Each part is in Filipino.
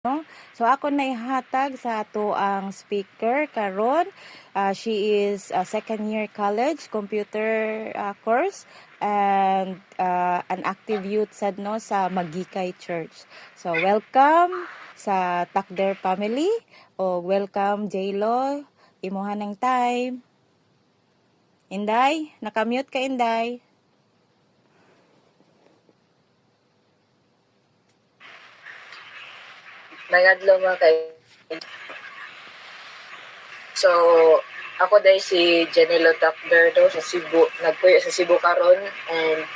No? So ako na ihatag sa ato ang speaker karon. She is a second year college computer course and an active youth sad no sa Magikay Church. So welcome sa Takder family o welcome J-Lo. Imuhan ng time. Inday, nakamute ka Inday. Nangadlo mga kay. So, ako dahil si Janilo Takder do sa Cebu, nagpuyo sa Cebu karon and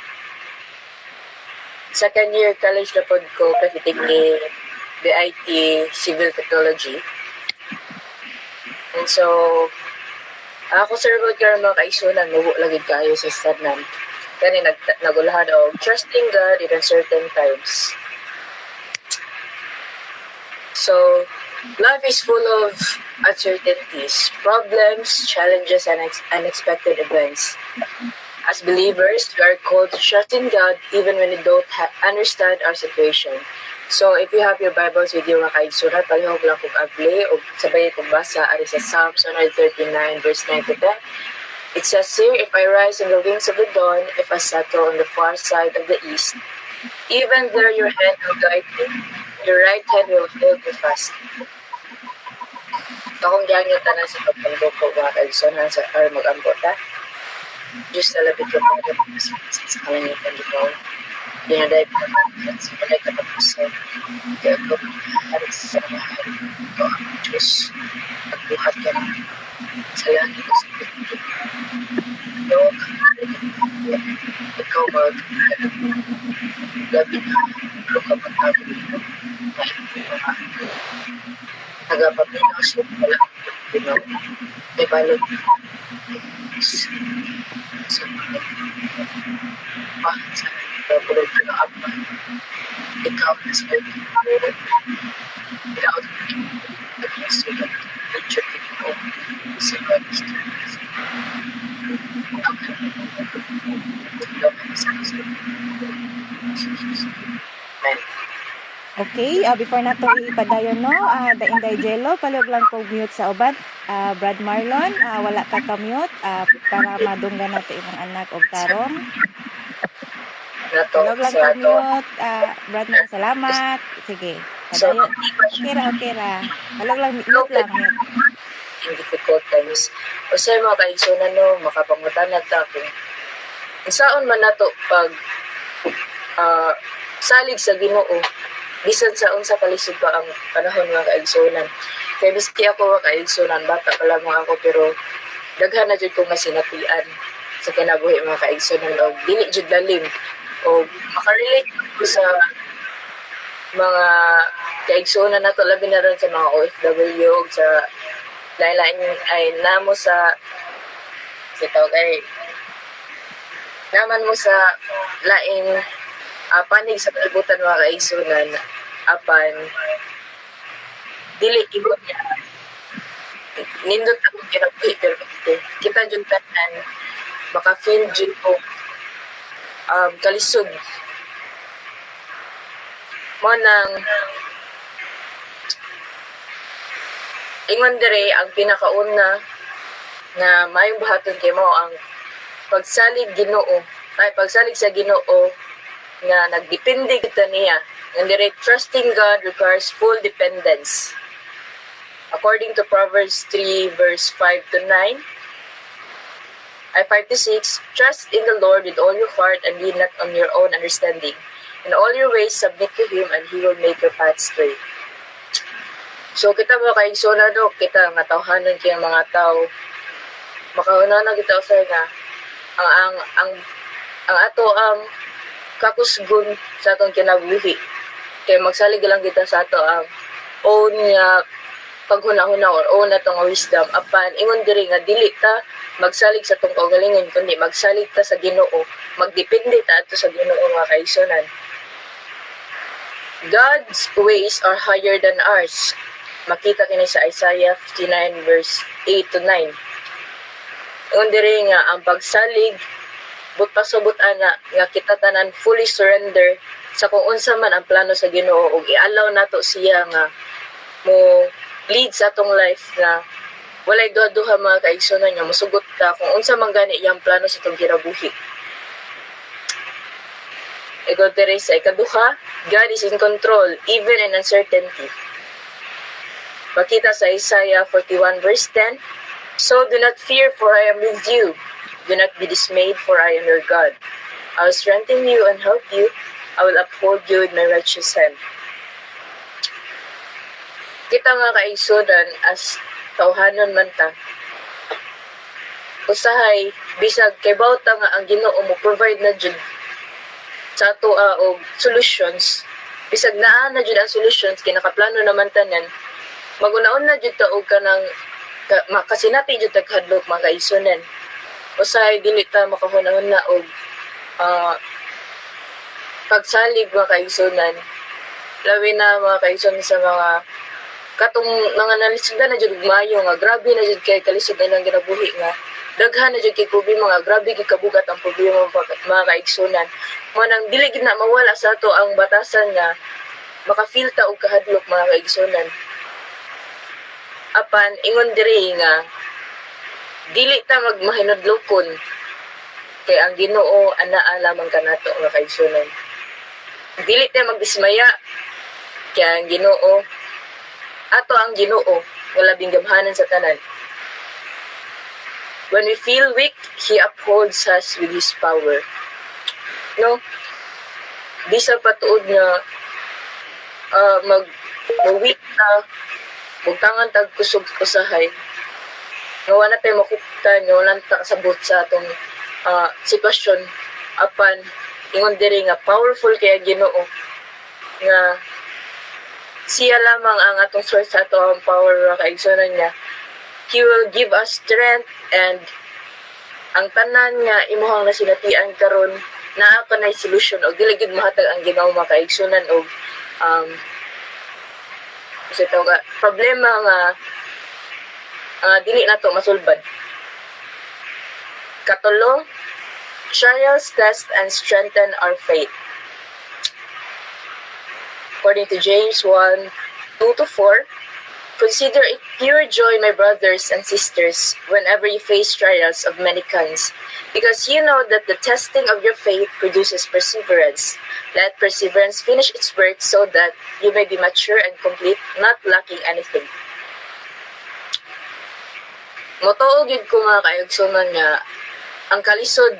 second year college na pod ko kasi ni BIT Civil Technology. And so, ako servod karon mga kaisunan, nubo lagi kayo sa stadnan. Kani nagulahan og trusting God in uncertain times. So, life is full of uncertainties, problems, challenges, and unexpected events. As believers, we are called to trust in God even when we don't understand our situation. So, if you have your Bibles with you, mga kaigsunan, palihog lang kong agli o sabay kong basa ari sa Psalms 139, verse 9 to 10. It says here, if I rise on the wings of the dawn, if I settle on the far side of the east, even there your hand will guide me, your right hand will hold me fast. Akong ganyang tanan sa pagpandok ko mga kaigsunan sa para mag-ambot ha. Diyos na labit ko mga sa kalangitan dito. Dinaday ko naman sa kanay katapusan. Kaya ko harit sa mahal. Ito ang Diyos. Nagbuhat ka na sa langit ko sa pagpandok. Ito ang harit ko. Ikaw mag-harit. Gabi na. Ikaw ka magtawag dito. Tagapagpinos mo pala. Pinaw. May balot. Sa mga bakit sa pagpulog ka na apa. Ikaw na sa pagpulog. Without nagpasulat picture ko sa pagpulog. Amen. Okay, before na to ipadayon no, the Inday Jello, palihog lang ko mute sa uban. Brad Marlon, wala ka ka-mute para madunggan nato imong anak og tarong. Palihog lang ko mute. Brad Marlon, salamat. Sige, padayon. Okay ra. Palihog lang mute lang mute. In difficult times. O sa mga kaigsunan no, makapangutan na ta kung isaon man nato pag salig sa Ginoo. Bisan sa unsa kalisod pa ang panahon mga kaigsunan. Kaya biski ako mga kaigsunan, bata pa lang ako pero daghan na jud ko nga sinatian sa kinabuhi mga kaigsunan o dili jud lalim o makarelate ko sa mga kaigsunan nato labi na rin sa mga OFW o sa lain-lain ay namo sa sitaw kay naman mo sa laing panig sa kalibutan mga kaigsunan apan dili ibot niya nindot ako kinabuhi pero kita dyan tanan maka-feel dyan ko kalisod mo nang ingon dire ang pinakauna na mayong buhaton kay mo ang pagsalig sa Ginoo nga nagdepende kita niya. And the trusting God requires full dependence. According to Proverbs 3 verse 5 to 9, 5 to 6, trust in the Lord with all your heart and lean not on your own understanding. In all your ways submit to Him and He will make your path straight. So kita mga kaigsunan no, kita nga tawhanon kay mga tao makauna na kita usay nga ang ato ang kakusgon sa atong kinabuhi. Kaya magsalig lang kita sa ato ang own nga paghunahuna or own na itong wisdom. Apan, ingon diri nga dili ta magsalig sa itong kaugalingon, kundi magsalig ta sa Ginoo. Magdepende ta ato sa Ginoo mga kaigsunan. God's ways are higher than ours. Makita kini sa Isaiah 59 verse 8 to 9. Ingon diri nga ang pagsalig but pasabot ana nga kita tanan fully surrender sa kung unsa man ang plano sa Ginoo ug i-allow nato siya nga mo lead sa atong life na walay duha-duha mga kaigsunan nga musugot ta kung unsa man gani iyang plano sa atong kinabuhi. Ikaw Teresa, ikaduha, God is in control even in uncertainty. Makita sa Isaiah 41 verse 10, so do not fear, for I am with you. Do not be dismayed, for I am your God. I will strengthen you and help you. I will uphold you with my righteous hand. Kita nga kaigsunan as tawhanon man ta. Usahay, bisag kay bawta nga ang Ginoo mo provide na jud sa ato og solutions. Bisag naa na jud ang solutions kay nakaplano naman tanan. Magunaon na jud ta og kanang makasinati jud taghadlok mga kaigsunan. Usahay dili ta makahunahuna og pagsalig mga kaigsunan. Labi na mga kaigsunan sa mga katong mga nalisugdan na jud mayo nga grabe na jud kay kalisugdan ang ginabuhi nga daghan na jud kay problema nga grabe gikabugat ang problema mga kaigsunan. Manang dili gid na mawala sa ato ang batasan nga makafeel ta og kahadlok mga kaigsunan. Apan ingon diri nga dili ta magmahinudlokon kay ang Ginoo anaa lamang kanato mga kaigsunan. Dili ta magdismaya kay ang Ginoo ato ang Ginoo wala bing gamhanan sa tanan. When we feel weak, He upholds us with His power. No? Di sa patuod nga mag-weak na magtangan tag kusog usahay. Nga wala tayo makuptan, nga wala tayo kasabot sa atong sitwasyon. Apan, ingon diri nga powerful kaya Ginoo nga siya lamang ang atong source sa ato ang power kaigsunan niya. He will give us strength and ang tanan nga imuhang nasinatian karon naa ka na solution og dili gid mahatag ang Ginoo mga kaigsunan og problema nga dili nato masulbad. Katulo, trials test and strengthen our faith. According to James 1:2-4, consider it pure joy, my brothers and sisters, whenever you face trials of many kinds, because you know that the testing of your faith produces perseverance. Let perseverance finish its work so that you may be mature and complete, not lacking anything. Motuog yun ko mga kaigsunan nga ang kalisod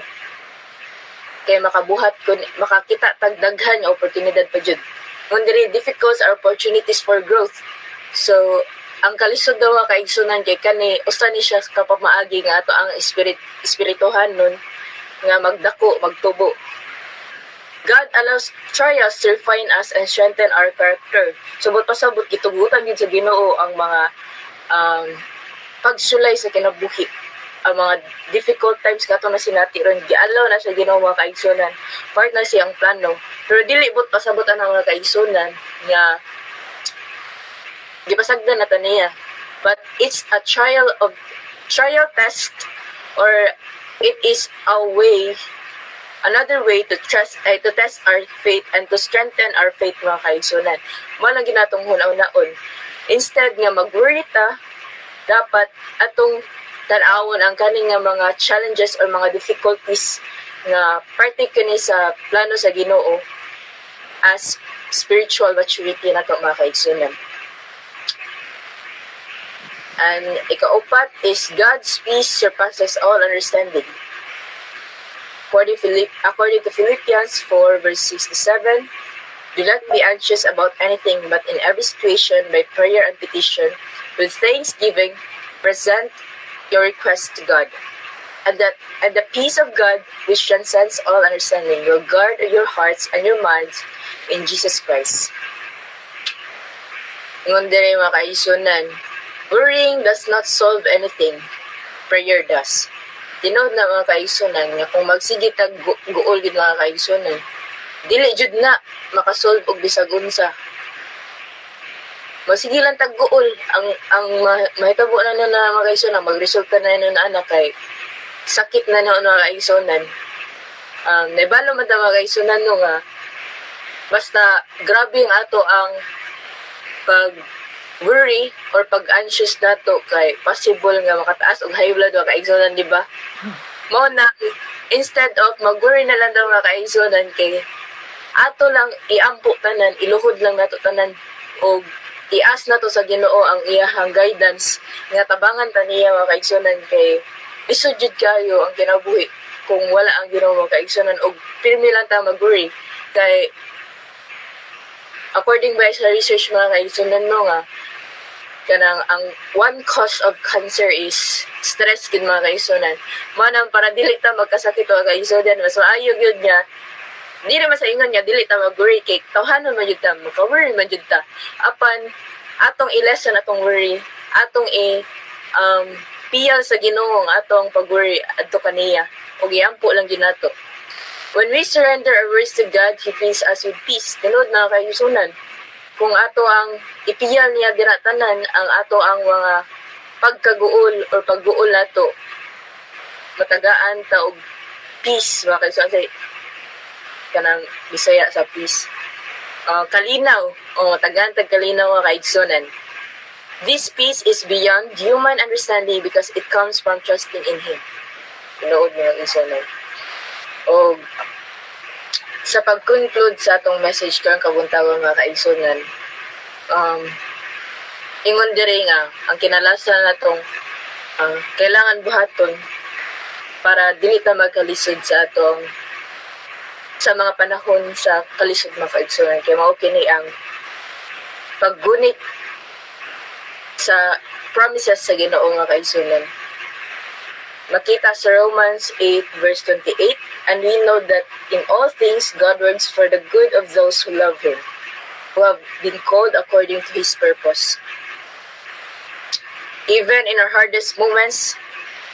kay makabuhat ko makakita tagdaghan nga oportunidad pa jud. When there difficult are opportunities for growth. So, ang kalisod daw nga kaigsunan kay kani usa ni siya kapag maagi nga ato ang espirituhan nun nga magdako, magtubo. God allows trials to refine us and strengthen our character. Subot pasabot gitugutan gid sa Ginoo ang mga pagsulay sa kinabuhi. Ang mga difficult times kato na sinati ron gialaw na sa Ginoo mga kaigsunan. Part na siyang plano. Pero dili bot pasabot ang mga kaigsunan nga gipasagdan na taniya. But it's a trial test, or it is another way to test our faith and to strengthen our faith mga kaigsunan. Mo lang ginatong hunaw-naon. Instead nga mag-worry ta, dapat atong tan-awon ang kaning nga mga challenges or mga difficulties nga parte kini sa plano sa Ginoo as spiritual maturity nato mga kaigsunan. And ikaupat is God's peace surpasses all understanding. According to Philippians 4 verse 6-7, do not be anxious about anything, but in every situation by prayer and petition with thanksgiving present your request to God. And the peace of God which transcends all understanding will guard your hearts and your minds in Jesus Christ. Ngon diri mga kaigsunan, worrying does not solve anything. Prayer does. Tinod na mga kaigsunan nga kung magsige tag guol gid mga kaigsunan, dili jud na makasolve og bisag unsa. Magsige lang tag guol ang mahitabo na mga kaigsunan magresulta na na anak kay sakit na mga kaigsunan. naibalo man ta mga kaigsunan no nga basta grabe ang ato ang pag worry or pag anxious nato kay possible nga makataas og high blood mga kaigsunan, di ba? Mao na instead of mag-worry na lang daw mga kaigsunan kay ato lang iampo tanan, iluhod lang nato tanan og ias nato sa Ginoo ang iyahang guidance nga tabangan ta niya mga kaigsunan kay lisod jud kayo ang kinabuhi kung wala ang Ginoo mga kaigsunan og pirmi lang ta mag-worry kay according by sa research mga kaigsunan no nga kanang ang one cause of cancer is stress gid mga kaigsunan. Manang para dili ta magkasakit mga kaigsunan mas maayo gyud nga di naman sa ingon nga dili ta mag-worry kay tawhanon man jud ta maka-worry man jud ta apan atong i-lessen atong worry atong piyal sa Ginoo ang atong pag-worry adto kaniya ug iampo lang gyud nato. When we surrender our worries to God, He fills us with peace. Tinod mga kaigsunan, kung ato ang ipiyal niya dira tanan ang ato ang mga pagkaguol or pagguol nato matagaan ta og peace mga kaigsunan say kanang Bisaya sa peace. Kalinaw o tagaan tag kalinaw mga kaigsunan. This peace is beyond human understanding because it comes from trusting in Him. Tinuod mga kaigsunan. O sa pag-conclude sa atong message karong kabuntagon mga kaigsunan, ingon diri nga ang kinalasan natong kailangan buhaton para dili ta magkalisod sa atong sa mga panahon sa kalisod mga kaigsunan kay mao kini ang paggunit sa promises sa Ginoo nga kaigsunan. Makita sa Romans 8 verse 28, and we know that in all things God works for the good of those who love Him, who have been called according to His purpose. Even in our hardest moments,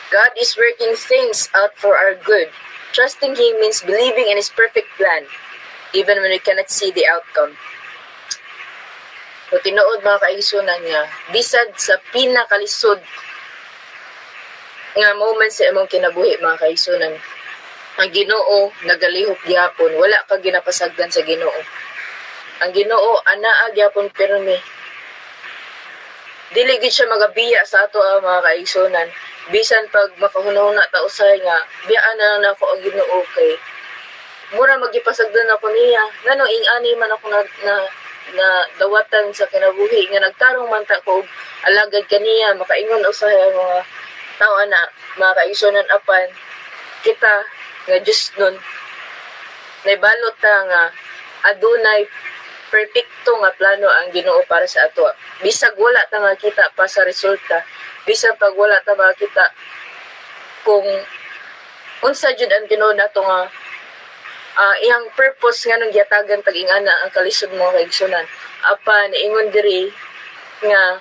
God is working things out for our good. Trusting Him means believing in His perfect plan, even when we cannot see the outcome. So, tinuod mga kaigsunan nga, bisad sa pinakalisod nga moments sa imong kinabuhi mga kaigsunan, ang Ginoo nagalihok gyapon, wala ka ginapasagdan sa Ginoo. Ang Ginoo anaa gyapon pirmi. Dili gid siya magabiya sa ato mga kaigsunan. Bisan pag makahunahuna ta usay nga biyaan na lang ako ang Ginoo kay mura magipasagdan ako niya. Ngano ing-ani man ako na dawatan sa kinabuhi nga nagtarong man ta ko alagad kaniya makaingon usay ang mga tao na mga kaigsunan apan kita nga Diyos nun naibalot ta nga adunay perpekto nga plano ang Ginoo para sa ato. Bisag wala ta makita pa sa resulta, bisag pag wala ta makita kung unsa jud ang Ginoo nato nga iyang purpose nga nang giyatagan tag-ingana ang kalisod mo kaigsunan. Apan ingon diri nga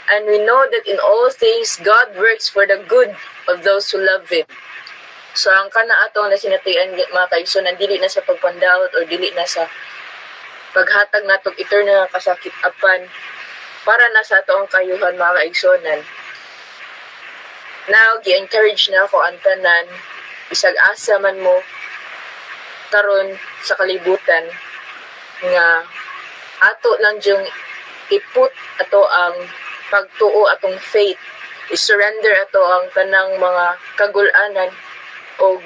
and we know that in all things God works for the good of those who love Him. So ang kana atong nasinatian mga kaigsunan dili na sa pagpandaot or dili na sa paghatag natong eternal kasakit apan para na sa atong kayuhan mga kaigsunan. Now gi-encourage na ako ang tanan bisag asa man mo karon sa kalibutan nga ato lang jung iput ato ang pagtuo atong faith, i-surrender ato ang tanang mga kagul-anan o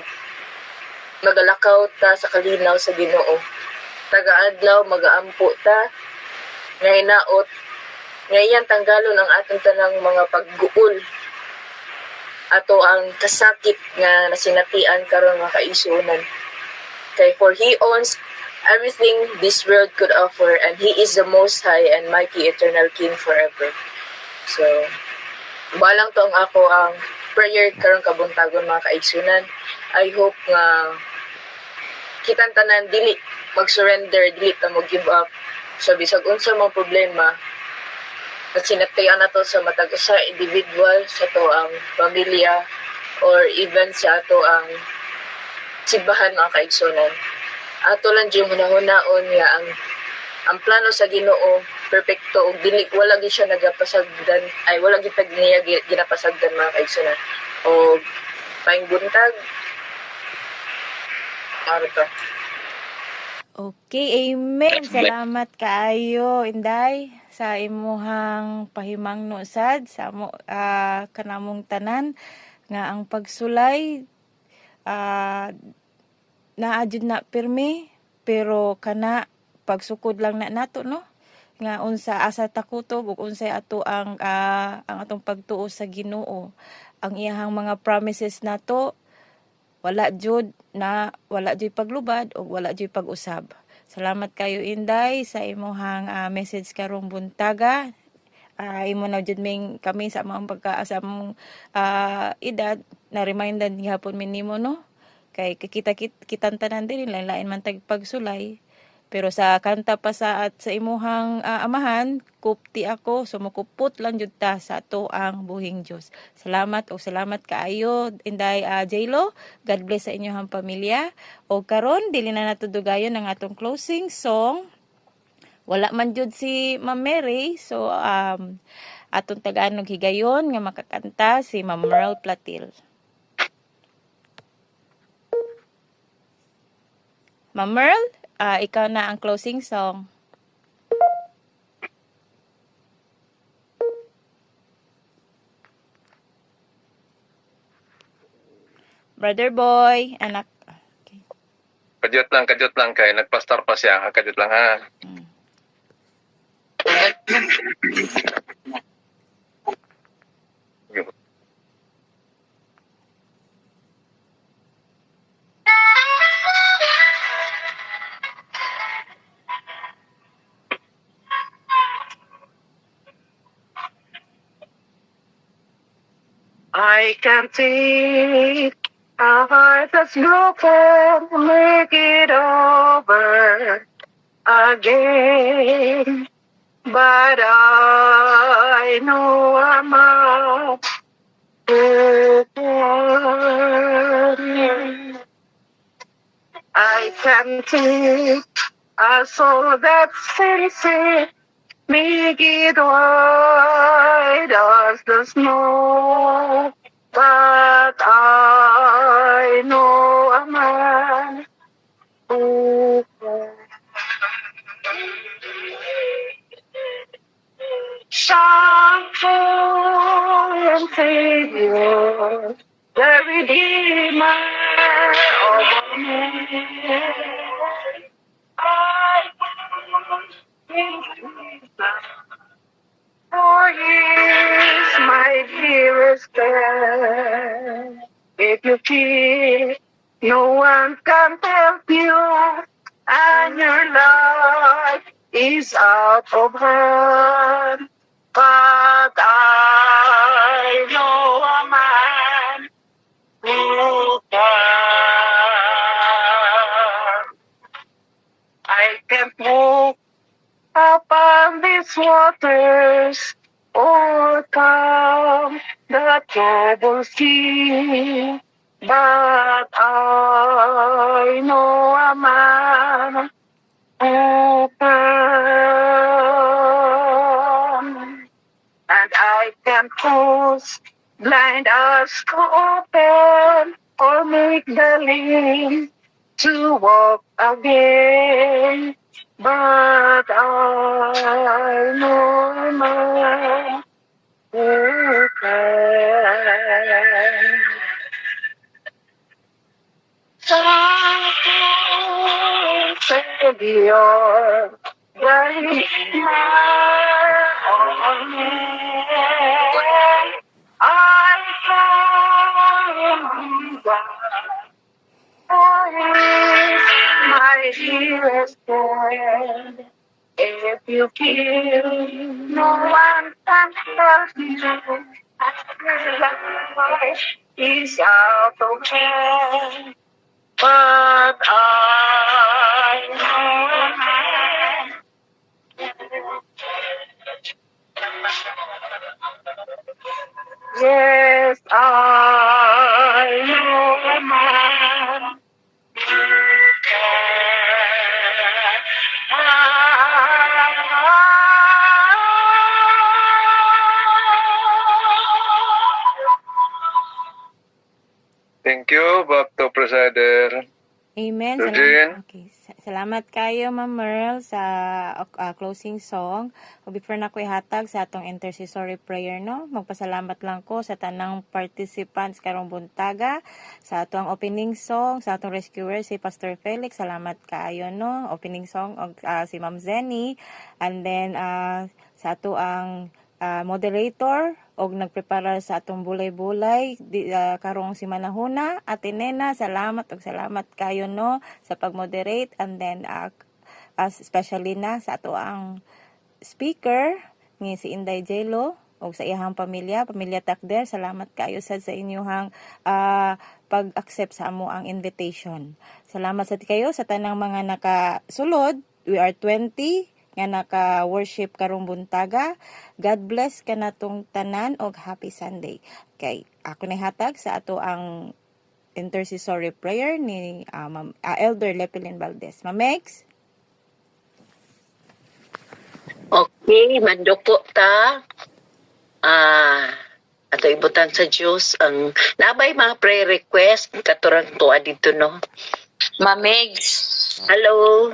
magalakaw ta sa kalinaw sa Ginoo. Taga-adlaw magaampo ta nga hinaot nga iyang tanggalon ang atong tanang mga pagguol ato ang kasakit nga nasinatian karon mga kaigsunan. Kay for He owns everything this world could offer and He is the most high and mighty eternal King forever. So, balang to ang ako ang prayer karong kabuntagon mga kaigsunan. I hope nga kitang tanan dili mag-surrender, dili ta mo give up. So, bisag unsa mang problema, nagsinatian na to sa matag sa individual, sa to ang pamilya, or even sa ato ang simbahan mga kaigsunan. Ato lang yung hunahunaon nga ang plano sa Ginoo perpekto ug dili wala gid siya nagapasagdan ay wala gid tag niya ginapasagdan mga kaigsunan. O paing buntag Marta. Okay, amen. Salamat kaayo, Inday, sa imuhang pahimangno sad sa mo kanamong tanan nga ang pagsulay ah, naa jud na pirmi pero kana pagsukod lang na nato no nga unsa asa takutob ug unsay ato ang atong pagtuo sa Ginoo. Ang iyahang mga promises nato wala jud paglubad o wala jud pag-usab. Salamat kayo Inday sa imong message karong buntaga. Imo na jud ming kami sa mga pagkaasa mong edad na remindan gihapon mi nimo no. Kay kitang tanan din lain man tag pagsulay. Pero sa kanta pa sa imuhang amahan, kupti ako, sumukupot lang jud ta sa ato ang buhing Dios. Salamat o salamat kaayo Inday Jaylo. God bless sa inyong pamilya. O karon dili na nato dugayon ang atong closing song. Wala man jud si Ma'am Mary, so atong Tagalog higayon nga makakanta si Ma'am Merle Platil. Ma'am Merle, ikaw na ang closing song. Brother Boy, anak. Okay. Kadyot lang kay nagpastar pa siya. Kadyot lang ha. I can take a heart that's broken, make it over again. But I know I'm not broken. I can take a soul that's sincere, make it white as the snow. But I know a man who can shine and Savior, the Redeemer of all men. I in Jesus, for He is my dearest friend. If you feel no one can help you, and your life is out of hand, but I know a man who can. I can walk upon these waters, overcome the troubled sea. But I know a man who can. And I can close blind eyes to open or make the lame to walk again. But I know a man who can. Savior, the Redeemer of men, I can for He is my dearest friend. If you feel no one can help you, and life is out of hand. But I know a man. Yes, I know a man who can. Thank you, Back to Presider. Amen. Eugene? Okay. Salamat kayo, Ma'am Merle, sa closing song. O before na ko ihatag sa atong intercessory prayer, no? Magpasalamat lang ko sa tanang participants karong buntaga, sa atong opening song, sa atong rescuer, si Pastor Felix. Salamat kayo, no? Opening song, og si Ma'am Zenny. And then, sa ato ang moderator og nagprepara sa atong bulay-bulay karong si Manahuna, Ate Nena, salamat og salamat kayo no sa pag-moderate, and then especially na sa ato ang speaker ni si Inday Jelo og sa iyang pamilya Takder, salamat kayo sa inyong pag-accept sa amo ang invitation. Salamat sa kayo sa tanang mga nakasulod. We are 20 nga naka-worship karong buntaga. God bless ka natong tanan og happy Sunday. Okay, ako na hatag sa ato ang intercessory prayer ni Elder Lepelin Valdez. Mamex? Okay, manduko ta. Ato ibutan sa Diyos ang nabay mga prayer request katurang tuwa dito no. Mamegs. Hello.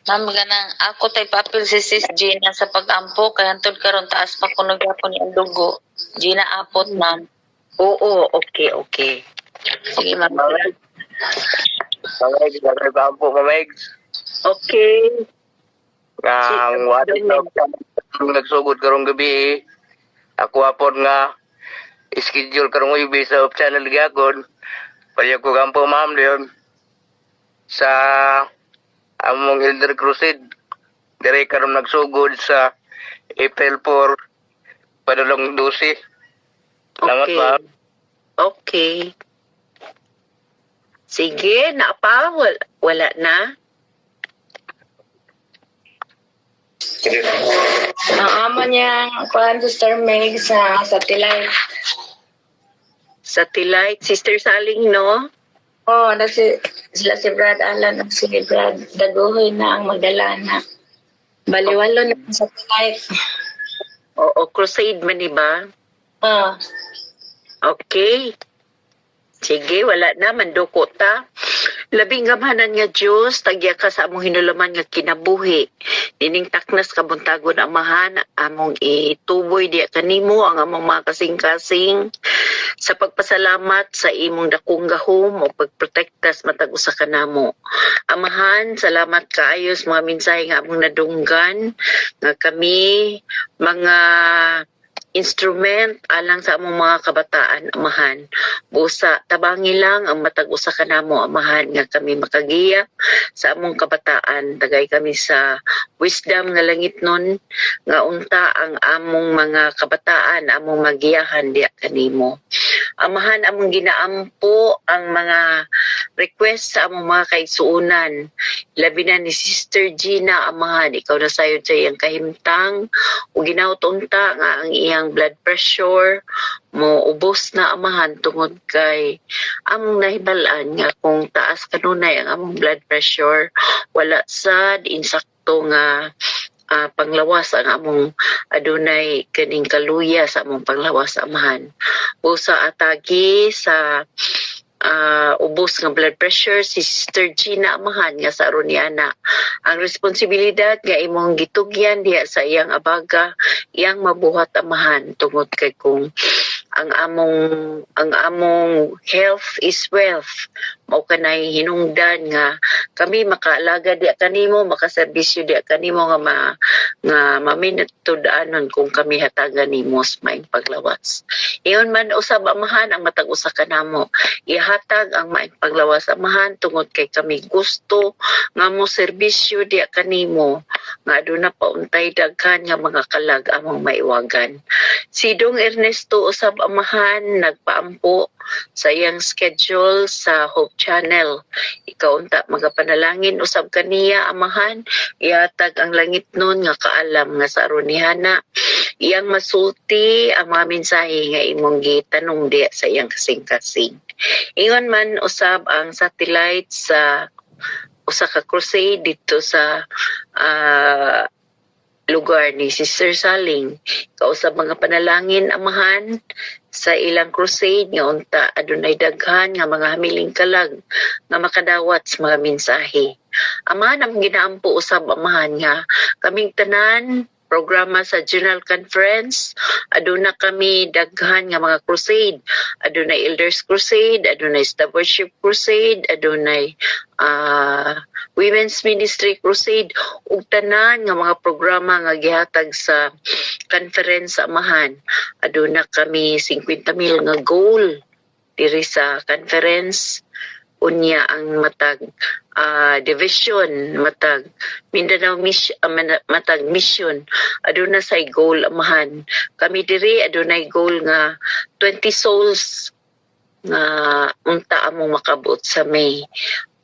Ma'am, ganang ako tay papel si Sis Gina sa pag-ampo kaya antod karon taas pa kuno gyapon ni ang dugo. Gina apot, ma'am. Oo, okay. Sige, ma'am. Mamags, gagawin ba po, Mamags? Okay. Ang wati na nagsugod karong gabi, ako apon nga schedule karong ubi sa channel gyakon. Paya ko kampo ma'am diyon sa among Elder Crusade. Dire karon nagsugod sa April 4 padulong 12. Salamat Okay. ma'am. Okay. Sige, naapa wala na. Ang amo niya, kuhan Sister Meg sa satellite. Satellite, Sister Saling, no? Oh, sila si Brad Alan at si Brad Daguhoy na ang Magdalena. Baliwalo na ang satellite. Oo, crusade man ba? Ah, Okay. Sige, wala na, manduko ta. Labing gamanan nga Diyos, tagya ka sa among hinulaman nga kinabuhi. Dining taknas kabuntagon amahan, among ituboy diya kanimo ang among mga kasing-kasing. Sa pagpasalamat sa imong dakong gahom o pagprotektas matag usa ka namo. Amahan, salamat kaayos mga mensahe nga among nadunggan nga kami mga instrument alang sa among mga kabataan, amahan. Busa tabangi lang ang matag usa ka namo, amahan, nga kami makagiya sa among kabataan. Tagay kami sa wisdom nga langit nun, nga unta ang among mga kabataan, among magiyahan diya kanimo. Amahan, among ginaampo ang mga request sa among mga kaigsuunan. Labi na ni Sister Gina, amahan, ikaw na sayod sa iyang kahimtang, o ginautunta nga ang iyang blood pressure mo ubos na, amahan, tungod kay among nahibalaan nga kung taas kanunay ang among blood pressure, wala sad insakto nga panglawas ang among adunay kaning kaluya sa among panglawas, amahan. Usa atagi sa ubos nga blood pressure si Sister Gina, amahan, nga sa aron niya na ang responsibilidad nga imong gitugyan diya sa iyang abaga, iyang mabuhat, amahan, tungod kay kung ang among health is wealth, mao kanay hinungdan nga kami makaalaga diya kanimo, makaserbisyo diya kanimo nga maminatudanon kung kami hatagan nimo sa maing paglawas. Iyon man usab, amahan, ang matag usa ka namo ihatag ang maing paglawas, amahan, tungod kay kami gusto nga mo serbisyo diya kanimo nga aduna pa untay daghan nga mga kalag among maiwagan. Si Dong Ernesto usab, amahan, nagpaampo sa iyang schedule sa Hope Channel. Ikaw unta magapanalangin usab kaniya, amahan, ihatag ang langit nun nga kaalam nga sa aron nihana iyang masulti ang mga mensahe nga imong gitanong diya sa iyang kasing-kasing. Ingon man usab ang satellite sa usa ka crusade dito sa lugar ni Sister Saling kausab mga panalangin amahan sa ilang crusade nga unta adunay daghan nga mga hamiling kalag nga makadawat sa mga mensahe. Amahan ang ginaampo usab amahan nga kaming tanan programa sa General Conference, aduna kami daghan nga mga crusade, adunay Elders Crusade, adunay Staff Worship Crusade, adunay Women's Ministry Crusade, ug tanan nga mga programa nga gihatag sa conference sa amahan. Aduna kami 50,000 nga goal diri sa conference. Unya ang matag division, matag Mindanao mission, matag mission, aduna say goal amahan. Kami diri adunay goal nga 20 souls nga unta among makabot sa May.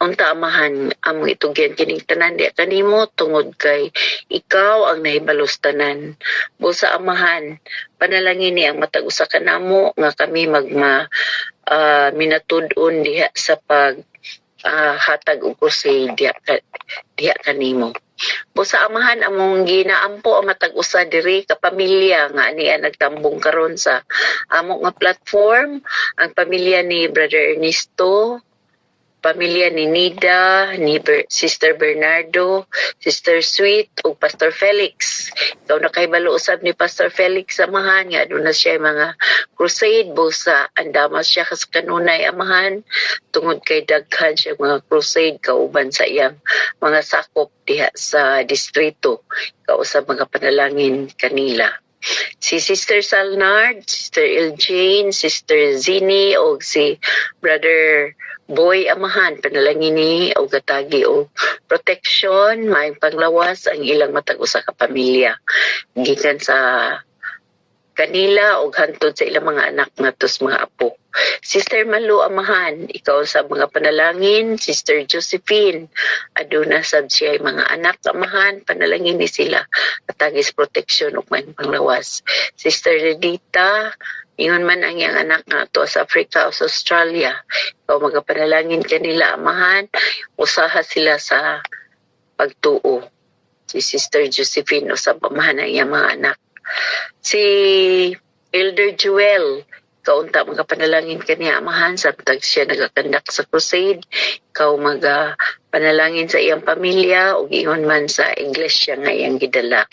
Unta amahan among itugyan kining tanan di kanimo tungod kay ikaw ang nahibalos tanan. Busa amahan, panalangin ni ang matag usa kanamo nga kami minatud-on diha sa pag hatag og crusade diha kanimo. Busa amahan among ginaampo ang matag usa diri ka pamilya nga aniya nagtambong karon sa amo nga platform, ang pamilya ni Brother Ernesto, pamilya ni Nida, ni Sister Bernardo, Sister Sweet, ug Pastor Felix. Ikaw na kay balo usab ni Pastor Felix amahan nga aduna siya mga crusade busa andamas siya kas kanunay amahan tungod kay daghan siya mga crusade kauban sa iyang mga sakop diha sa distrito kausab mga panalangin kanila. Si Sister Salnard, Sister Eljane, Sister Zini o si Brother Boy amahan panalangin ni o gatagi o protection may panglawas ang ilang matag usa ka pamilya gikan sa kanila o hantod sa ilang mga anak natos mga apo. Sister Malu amahan, ikaw sa mga panalangin. Sister Josephine, aduna sab siya mga anak amahan, panalangin ni sila katagis protection ug may panglawas. Sister Redita, ingon man ang iyang anak nga to sa Africa o sa Australia. Ikaw magapanalangin kanila amahan, usaha sila sa pagtuo. Si Sister Josephine usab amahan ang iyang mga anak. Si Elder Joel, kaunta mga panalangin kaniya amahan samtang siya nagakandak sa crusade. Ikaw mga panalangin sa iyang pamilya o ingon man sa iglesia nga iyang gidala.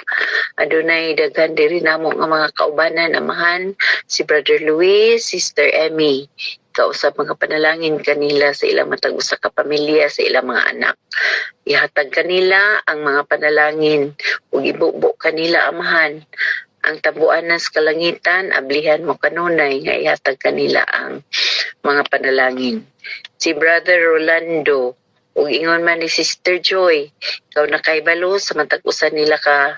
Adunay daghan diri namo nga mga kaubanan amahan, si Brother Luis, Sister Emmy. Ikaw sa mga panalangin kanila sa ilang matag usa ka pamilya, sa ilang mga anak. Ihatag kanila ang mga panalangin ug ibubo kanila amahan. Ang tabuan sa kalangitan, ablihan mo kanunay nga ihatag kanila ang mga panalangin. Si Brother Rolando, ug ingon man ni Sister Joy, ikaw na kay balo sa matag-usan nila ka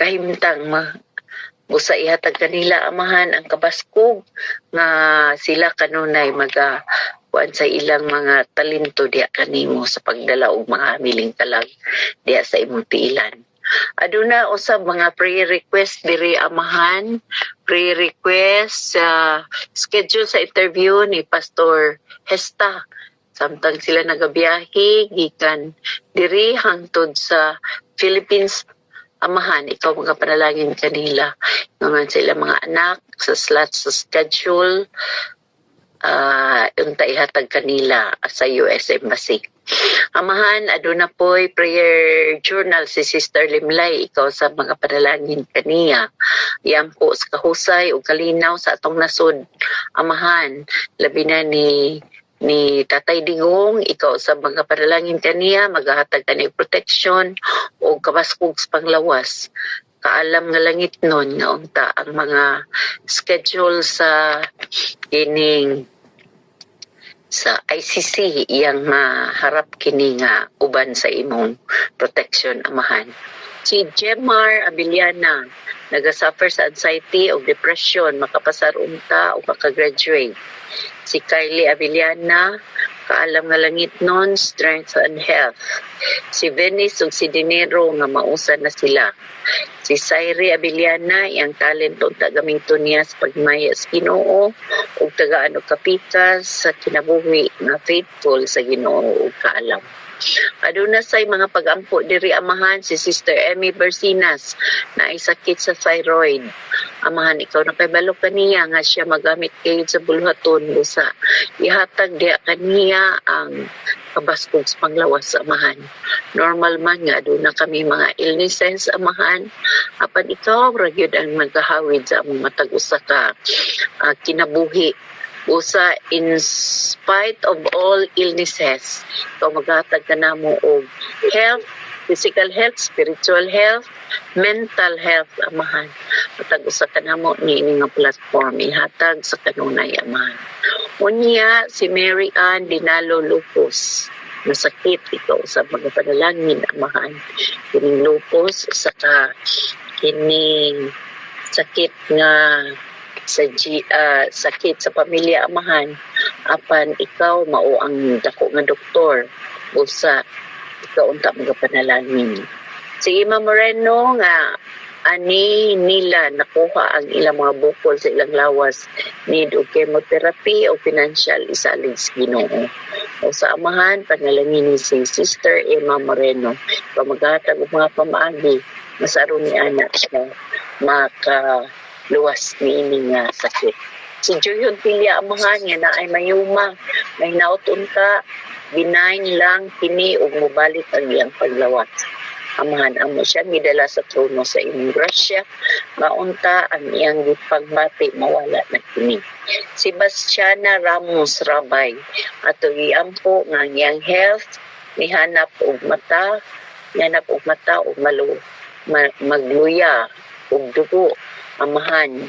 kahimtang busa ihatag kanila amahan ang kabaskog nga sila kanunay kuan sa ilang mga talento diha kanimo sa pagdala og mga hamiling kalag diha sa imong tiilan. Aduna usab mga prayer request diri amahan, prayer request schedule sa interview ni Pastor Hesta. Samtang sila nagabiyahe gikan diri hangtod sa Philippines amahan, ikaw mga panalangin kanila naman sa ilang mga anak sa slot sa schedule unta ihatag kanila sa US Embassy. Amahan, aduna po'y prayer journal si Sister Limlay, ikaw sa mga panalangin kaniya. Yan po sa kahusay o kalinaw sa atong nasod. Amahan, labi na ni Tatay Digong, ikaw sa mga panalangin kaniya, maghahatag ka ni protection o kabaskog sa panglawas. Kaalam nga langit nun nga unta ang mga schedule sa ining sa ICC iyang maharap kini nga uban sa imong protection amahan. Si Jemar Abiliana, nagasuffer sa anxiety o depression, makapasar unta o makagraduate. Si Kylie Abiliana, kaalam nga langit nun, strength and health. Si Venice ug si Dinero nga mausan na sila. Si Sairi Abiliana, iyang talent o tagaminto niya sa pagmaya sa Ginoo ug tagaano kapikas sa kinabuhi nga faithful sa Ginoo ug kaalam. Aduna say mga pagampo diri amahan si Sister Emmy Bersinas na ay sakit sa thyroid. Amahan, ikaw na kay kaniya nga siya magamit kayo sa bulhaton busa. Ihatag diya kaniya ang kabaskog sa panglawas amahan. Normal man nga doon na kami mga illnesses amahan. Apan ikaw ragyod ang magkahawid sa among matag usa ka kinabuhi. Usa in spite of all illnesses, ikaw maghatag ka na mo og health, physical health, spiritual health, mental health amahan. Matag usa ka na mo ni nga platform ihatag sa kanunay amahan. Unya si Mary Ann Dinalo Lupus. Nasakit ikaw sa mga panalangin amahan. Kining lupus saka kining sakit nga sakit sa pamilya amahan. Apan ikaw mao ang dako nga doktor usa ikaw unta magapanalangin. Si Ima Moreno nga ani nila nakuha ang ilang mga bukol sa ilang lawas, need og chemotherapy o financial isalig sa Ginoo. O sa amahan panalangin ni si Sister Ima Moreno pamaghatag og mga pamaagi masaro ni anak siya luwas ni ini nga sakit. Si Joyon Pilya amahan nga na ay mayuma, may nautunta, benign lang kini ug mobalik ang iyang paglawas. Amahan amo siya midala sa trono sa imong grasya, maunta ang iyang pagbati mawala na kini. Si Bastiana Ramos Rabay ato giampo nga ang iyang health nihanap og mata ug magluya og dugo amahan